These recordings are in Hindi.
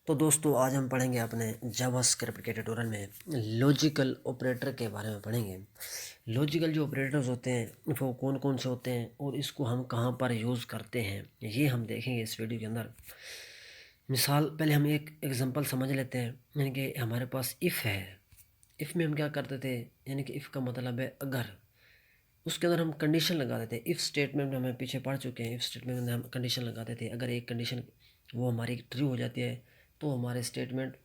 तो दोस्तों आज हम पढ़ेंगे अपने जावास्क्रिप्ट के ट्यूटोरियल में लॉजिकल ऑपरेटर के बारे में पढ़ेंगे। लॉजिकल जो ऑपरेटर्स होते हैं वो कौन कौन से होते हैं और इसको हम कहाँ पर यूज़ करते हैं ये हम देखेंगे इस वीडियो के अंदर। मिसाल पहले हम एक एग्जांपल समझ लेते हैं, यानी कि हमारे पास इफ़ है। इफ़ में हम क्या करते थे, यानी कि इफ़ का मतलब है अगर। उसके अंदर हम कंडीशन लगा देते हैं। इफ़ स्टेटमेंट में हमें पीछे पढ़ चुके हैं। इफ़ स्टेटमेंट में हम कंडीशन लगाते थे, अगर एक कंडीशन वो हमारी ट्रू हो जाती है तो हमारे स्टेटमेंट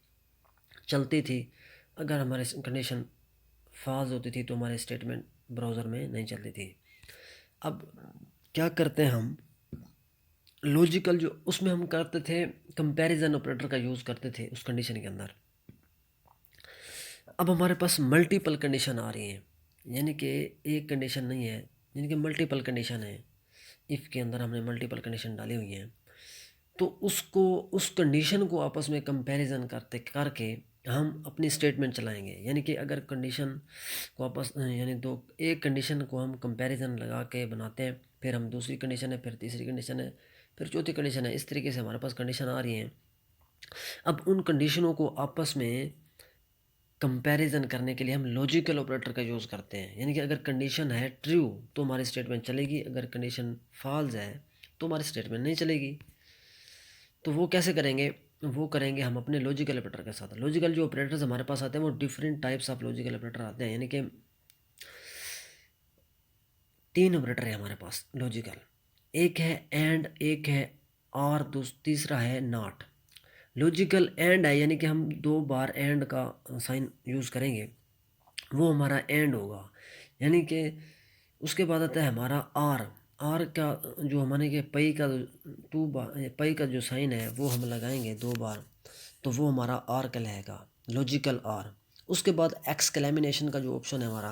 चलती थी। अगर हमारे कंडीशन फॉल्स होती थी तो हमारे स्टेटमेंट ब्राउज़र में नहीं चलती थी। अब क्या करते हैं हम, लॉजिकल जो उसमें हम करते थे कंपैरिजन ऑपरेटर का यूज़ करते थे उस कंडीशन के अंदर। अब हमारे पास मल्टीपल कंडीशन आ रही हैं, यानी कि एक कंडीशन नहीं है, यानी कि मल्टीपल कंडीशन है। इफ़ के अंदर हमने मल्टीपल कंडीशन डाली हुई हैं, तो उसको उस कंडीशन को आपस में कंपैरिजन करते करके हम अपनी स्टेटमेंट चलाएंगे। यानी कि अगर कंडीशन को आपस यानी दो एक कंडीशन को हम कंपैरिजन लगा के बनाते हैं, फिर हम दूसरी कंडीशन है, फिर तीसरी कंडीशन है, फिर चौथी कंडीशन है, इस तरीके से हमारे पास कंडीशन आ रही हैं। अब उन कंडीशनों को आपस में कंपैरिजन करने के लिए हम लॉजिकल ऑपरेटर का यूज़ करते हैं। यानी कि अगर कंडीशन है ट्रू तो हमारी स्टेटमेंट चलेगी, अगर कंडीशन फॉल्स है तो हमारी स्टेटमेंट नहीं चलेगी। तो वो कैसे करेंगे, वो करेंगे हम अपने लॉजिकल ऑपरेटर के साथ। लॉजिकल जो ऑपरेटर्स हमारे पास आते हैं वो different types of logical operator आते हैं, यानी कि 3 ऑपरेटर है हमारे पास लॉजिकल। एक है एंड, एक है और तीसरा है नॉट। लॉजिकल एंड है, यानी कि हम 2 बार एंड का साइन यूज़ करेंगे, वो हमारा एंड होगा। यानी कि उसके बाद आता है हमारा आर। आर का जो हमारे के पई का 2 बार पई का जो साइन है वो हम लगाएंगे 2 बार, तो वो हमारा आर कहलाएगा, लॉजिकल आर। उसके बाद एक्सक्लेमिनेशन का जो ऑप्शन है हमारा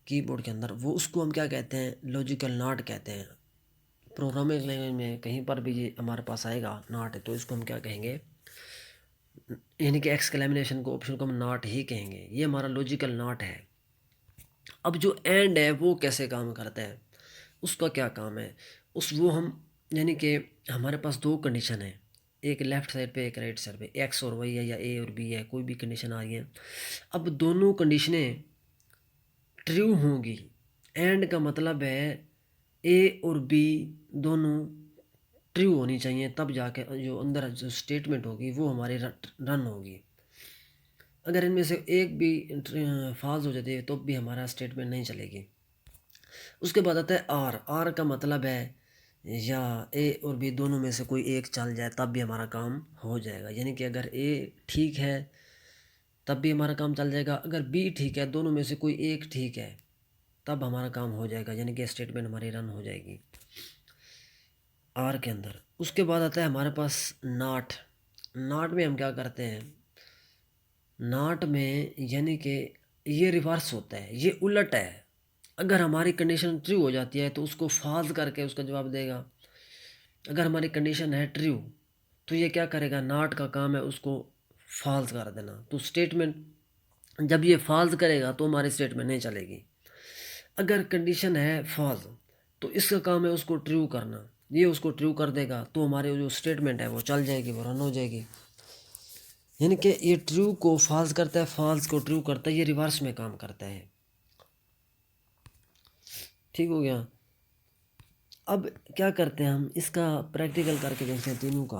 कीबोर्ड के अंदर, वो उसको हम क्या कहते हैं, लॉजिकल नॉट कहते हैं। प्रोग्रामिंग लैंग्वेज में कहीं पर भी ये हमारे पास आएगा नॉट है तो इसको हम क्या कहेंगे, यानी कि एक्सक्लेमिनेशन को ऑप्शन को हम नॉट ही कहेंगे। ये हमारा लॉजिकल नॉट है। अब जो एंड है वो कैसे काम करता है, उसका क्या काम है, उस वो हम, यानी कि हमारे पास 2 कंडीशन है, एक लेफ्ट साइड पे एक राइट साइड पे, एक्स और वाई है या ए और बी है, कोई भी कंडीशन आ रही है। अब दोनों कंडीशनें ट्रू होंगी। एंड का मतलब है ए और बी दोनों ट्रू होनी चाहिए, तब जाके जो अंदर जो स्टेटमेंट होगी वो हमारी रन होगी। अगर इनमें से एक भी फॉल्स हो जाती है तो भी हमारा स्टेटमेंट नहीं चलेगी। उसके बाद आता है आर। आर का मतलब है या ए और बी दोनों में से कोई एक चल जाए तब भी हमारा काम हो जाएगा। यानी कि अगर ए ठीक है तब भी हमारा काम चल जाएगा, अगर बी ठीक है, दोनों में से कोई एक ठीक है तब हमारा काम हो जाएगा, यानी कि स्टेटमेंट हमारी रन हो जाएगी आर के अंदर। उसके बाद आता है हमारे पास नॉट। नॉट में हम क्या करते हैं, नॉट में यानी कि ये रिवर्स होता है, ये उलट है। अगर हमारी कंडीशन ट्रू हो जाती है तो उसको फॉल्स करके उसका जवाब देगा। अगर हमारी कंडीशन है ट्रू तो ये क्या करेगा, नॉट का काम है उसको फॉल्स कर देना। तो स्टेटमेंट जब ये फॉल्स करेगा तो हमारी स्टेटमेंट नहीं चलेगी। अगर कंडीशन है फॉल्स तो इसका काम है उसको ट्रू करना, ये उसको ट्रू कर देगा तो हमारी जो स्टेटमेंट है वो चल जाएगी, वो रन हो जाएगी। यानी कि ये ट्रू को फॉल्स करता है, फॉल्स को ट्रू करता है, ये रिवर्स में काम करता है। ठीक हो गया। अब क्या करते हैं हम, इसका प्रैक्टिकल करके देखते हैं तीनों का।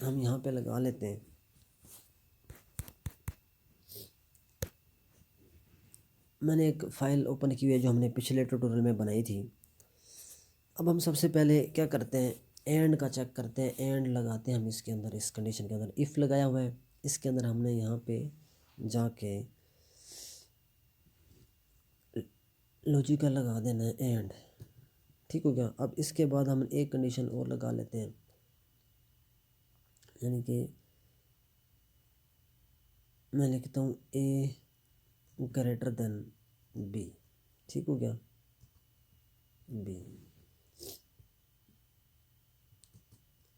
हम यहाँ पे लगा लेते हैं। मैंने एक फ़ाइल ओपन की हुई है जो हमने पिछले ट्यूटोरियल में बनाई थी। अब हम सबसे पहले क्या करते हैं, एंड का चेक करते हैं। एंड लगाते हैं हम इसके अंदर, इस कंडीशन के अंदर इफ़ लगाया हुआ है, इसके अंदर हमने यहाँ पे जाके लॉजिकल लगा देना है एंड। ठीक हो गया। अब इसके बाद हम एक कंडीशन और लगा लेते हैं, यानी कि मैं लिखता हूँ ए ग्रेटर देन बी। ठीक हो गया, बी।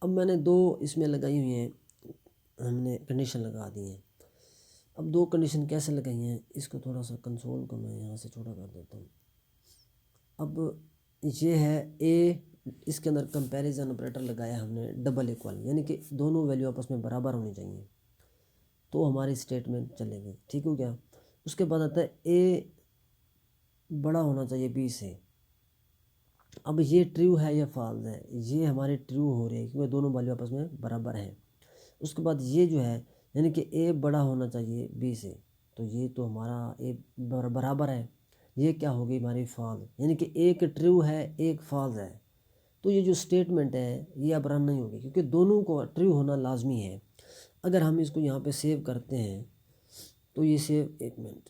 अब मैंने 2 इसमें लगाई हुई हैं, हमने कंडीशन लगा दी है। अब 2 कंडीशन कैसे लगाई हैं, इसको थोड़ा सा कंसोल को मैं यहाँ से छोटा कर देता हूँ। अब ये है ए इसके अंदर कंपैरिजन ऑपरेटर लगाया हमने डबल इक्वल, यानी कि दोनों वैल्यू आपस में बराबर होनी चाहिए तो हमारी स्टेटमेंट चलेगी। ठीक हो गया। उसके बाद आता है ए बड़ा होना चाहिए बी से। अब ये ट्रू है या फॉल्स है, ये हमारी ट्रू हो रही है क्योंकि दोनों वैल्यू आपस में बराबर हैं। उसके बाद ये जो है यानी कि ए बड़ा होना चाहिए बी से, तो ये तो हमारा ए बराबर है, ये क्या होगी हमारी फॉल्स, यानी कि एक ट्रू है एक फॉल्स है। तो ये जो स्टेटमेंट है ये अब रन नहीं होगी क्योंकि दोनों को ट्रू होना लाजमी है। अगर हम इसको यहाँ पे सेव करते हैं तो ये सेव, एक मिनट,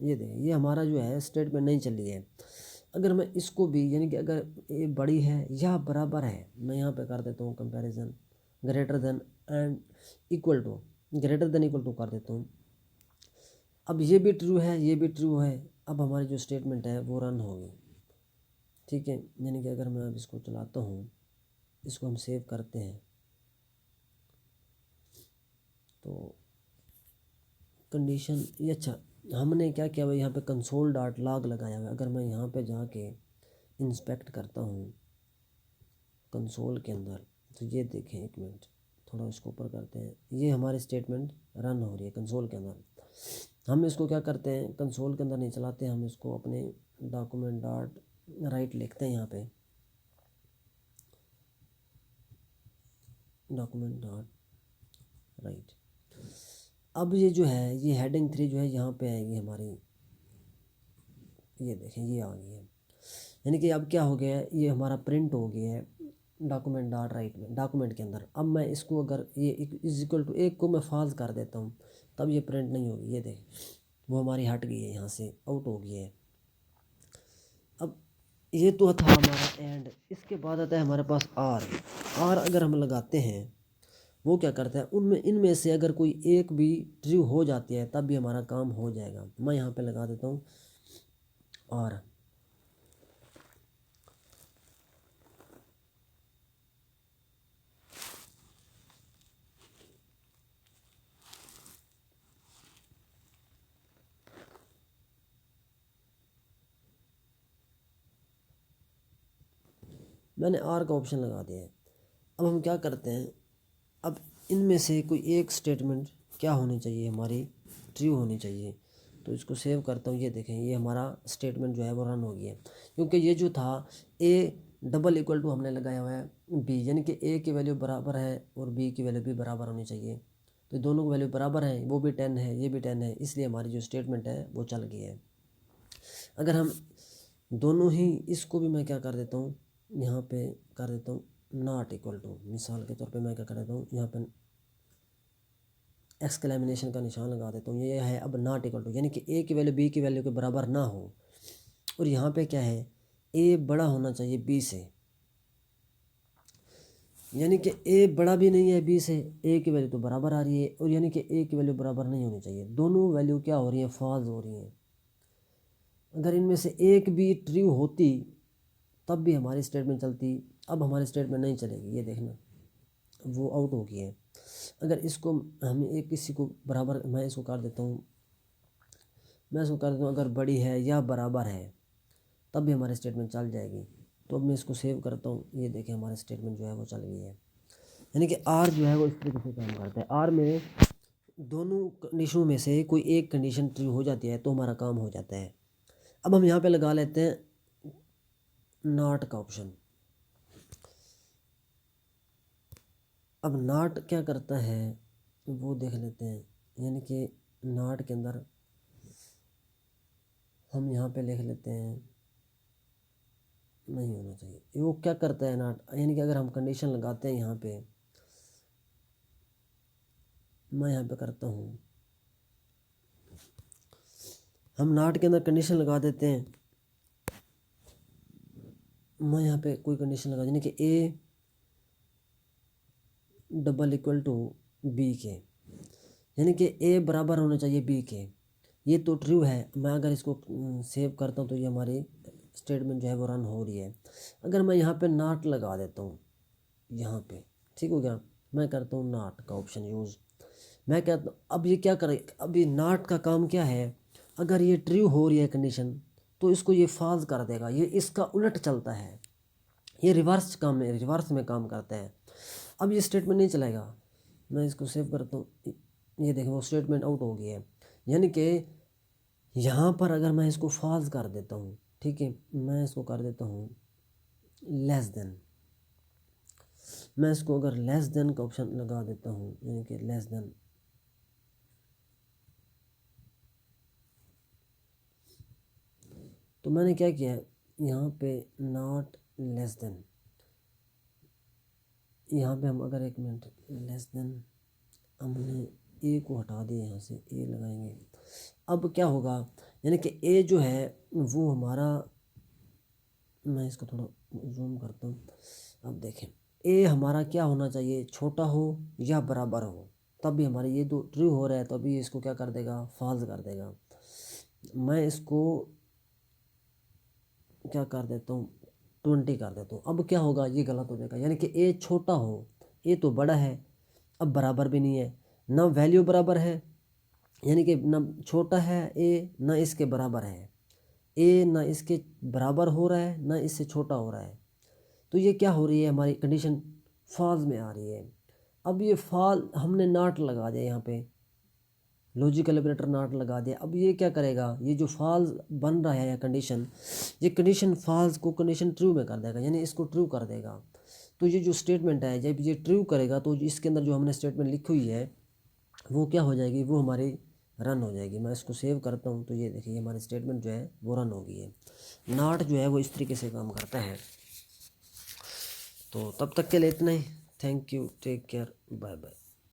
ये देखें ये हमारा जो है स्टेटमेंट नहीं चल रही है। अगर मैं इसको भी यानी कि अगर ये बड़ी है या बराबर है, मैं यहाँ पे कर देता हूँ comparison greater than and equal to, greater than equal to कर देता हूँ। अब ये भी ट्रू है ये भी ट्रू है, अब हमारी जो स्टेटमेंट है वो रन होगी। ठीक है, यानी कि अगर मैं अब इसको चलाता हूँ, इसको हम सेव करते हैं तो कंडीशन ये, अच्छा हमने क्या किया भाई यहाँ पे कंसोल डॉट लॉग लगाया हुआ है। अगर मैं यहाँ पे जाके इंस्पेक्ट करता हूँ कंसोल के अंदर तो ये देखें, एक मिनट थोड़ा इसको ऊपर करते हैं, ये हमारी स्टेटमेंट रन हो रही है कंसोल के अंदर। हम इसको क्या करते हैं कंसोल के अंदर नहीं चलाते, हम इसको अपने डॉक्यूमेंट डॉट राइट लिखते हैं यहाँ पे, डॉक्यूमेंट डॉट राइट। अब ये जो है ये हेडिंग 3 जो है यहाँ पे आएगी हमारी, ये देखें ये आ गई है, यानी कि अब क्या हो गया है ये हमारा प्रिंट हो गया है डॉक्यूमेंट डॉट राइट में, डॉक्यूमेंट के अंदर। अब मैं इसको अगर ये इज इक्वल टू एक को मैं फॉल्स कर देता हूँ तब ये प्रिंट नहीं होगी, ये देख वो हमारी हट गई है, यहाँ से आउट हो गई है। अब ये तो था हमारा एंड। इसके बाद आता है हमारे पास आर। आर अगर हम लगाते हैं वो क्या करता है, उनमें इनमें से अगर कोई एक भी ट्रू हो जाती है तब भी हमारा काम हो जाएगा। मैं यहाँ पे लगा देता हूँ आर। मैंने आर का ऑप्शन लगा दिया है। अब हम क्या करते हैं, अब इनमें से कोई एक स्टेटमेंट क्या होनी चाहिए हमारी, ट्रू होनी चाहिए। तो इसको सेव करता हूँ, ये देखें ये हमारा स्टेटमेंट जो है वो रन हो गया है क्योंकि ये जो था ए डबल इक्वल टू हमने लगाया हुआ है बी, यानी कि ए की वैल्यू बराबर है और बी की वैल्यू भी बराबर होनी चाहिए। तो दोनों की वैल्यू बराबर है, वो भी 10 है ये भी 10 है, इसलिए हमारी जो स्टेटमेंट है वो चल गई है। अगर हम दोनों ही, इसको भी मैं क्या कर देता हूँ यहाँ पे कर देता हूँ नॉट इक्वल टू, मिसाल के तौर पे मैं क्या कर देता हूँ यहाँ पे एक्सक्लेमिनेशन का निशान लगा देता हूँ, ये है अब नॉट इक्वल टू, यानी कि ए की वैल्यू बी की वैल्यू के बराबर ना हो। और यहाँ पे क्या है, ए बड़ा होना चाहिए बी से, यानी कि ए बड़ा भी नहीं है बी से, ए की वैल्यू तो बराबर आ रही है, और यानी कि ए की वैल्यू बराबर नहीं होनी चाहिए, दोनों वैल्यू क्या हो रही है फॉल्स हो रही हैं। अगर इनमें से एक भी ट्रू होती तब भी हमारी स्टेटमेंट चलती, अब हमारी स्टेटमेंट नहीं चलेगी, ये देखना वो आउट हो गई है। अगर इसको हम एक किसी को बराबर, मैं इसको कर देता हूँ, मैं इसको कर देता हूँ अगर बड़ी है या बराबर है तब भी हमारी स्टेटमेंट चल जाएगी। तो अब मैं इसको सेव करता हूँ, ये देखें हमारी स्टेटमेंट जो है वो चल गई है। यानी कि आर जो है वो इस तरीके से काम करता है। आर में दोनों कंडीशनों में से कोई एक कंडीशन ट्रू हो जाती है तो हमारा काम हो जाता है। अब हम यहाँ पे लगा लेते हैं नॉट का ऑप्शन। अब नॉट क्या करता है वो देख लेते हैं, यानी कि नॉट के अंदर हम यहाँ पे लिख लेते हैं नहीं होना चाहिए। वो क्या करता है नॉट, यानी कि अगर हम कंडीशन लगाते हैं यहाँ पे, मैं यहाँ पे करता हूँ, हम नॉट के अंदर कंडीशन लगा देते हैं, मैं यहाँ पे कोई कंडीशन लगा, यानी कि A double equal to B के, यानी कि ए बराबर होना चाहिए बी के, ये तो ट्रू है। मैं अगर इसको सेव करता हूँ तो ये हमारी स्टेटमेंट जो है वो रन हो रही है। अगर मैं यहाँ पे नॉट लगा देता हूँ यहाँ पे, ठीक हो गया, मैं करता हूँ नॉट का ऑप्शन यूज़, मैं कहता हूँ अब ये क्या करे, अब ये नॉट का काम क्या है, अगर ये ट्रू हो रही है कंडीशन तो इसको ये फॉल्स कर देगा, ये इसका उलट चलता है, ये रिवर्स में काम करता है। अब ये स्टेटमेंट नहीं चलेगा, मैं इसको सेव करता हूँ, ये देखो वो स्टेटमेंट आउट हो गया है। यानी कि यहाँ पर अगर मैं इसको फॉल्स कर देता हूँ, ठीक है, मैं इसको कर देता हूँ लेस देन, मैं इसको अगर लेस देन का ऑप्शन लगा देता हूँ, यानी कि लेस देन, तो मैंने क्या किया है यहाँ पे नॉट लेस देन, यहाँ पे हम अगर एक मिनट लेस देन, हमने ए को हटा दिया, यहाँ से ए लगाएंगे। अब क्या होगा, यानी कि ए जो है वो हमारा, मैं इसको थोड़ा जूम करता हूँ, अब देखें ए हमारा क्या होना चाहिए, छोटा हो या बराबर हो, तब भी हमारे ये दो ट्रू हो रहा है तो अभी इसको क्या कर देगा, फॉल्स कर देगा। मैं इसको क्या कर देता हूँ 20 कर देता हूँ। अब क्या होगा, ये गलत हो जाएगा, यानी कि ए छोटा हो, ए तो बड़ा है, अब बराबर भी नहीं है, ना वैल्यू बराबर है, यानी कि ना छोटा है ए ना इसके बराबर है, ए ना इसके बराबर हो रहा है ना इससे छोटा हो रहा है, तो ये क्या हो रही है, हमारी कंडीशन फॉल्स में आ रही है। अब ये फॉल हमने नॉट लगा दिया, यहाँ पे लॉजिकल ऑपरेटर नॉट लगा दिया, अब ये क्या करेगा, ये जो फॉल्स बन रहा है या कंडीशन, ये कंडीशन फॉल्स को कंडीशन ट्रू में कर देगा, यानी इसको ट्रू कर देगा। तो ये जो स्टेटमेंट है जब ये ट्रू करेगा तो इसके अंदर जो हमने स्टेटमेंट लिखी हुई है वो क्या हो जाएगी, वो हमारी रन हो जाएगी। मैं इसको सेव करता हूँ तो ये देखिए हमारी स्टेटमेंट जो है वो रन हो गई है। नॉट जो है वो इस तरीके से काम करता है। तो तब तक के लिए इतना ही, thank you, take care, bye bye.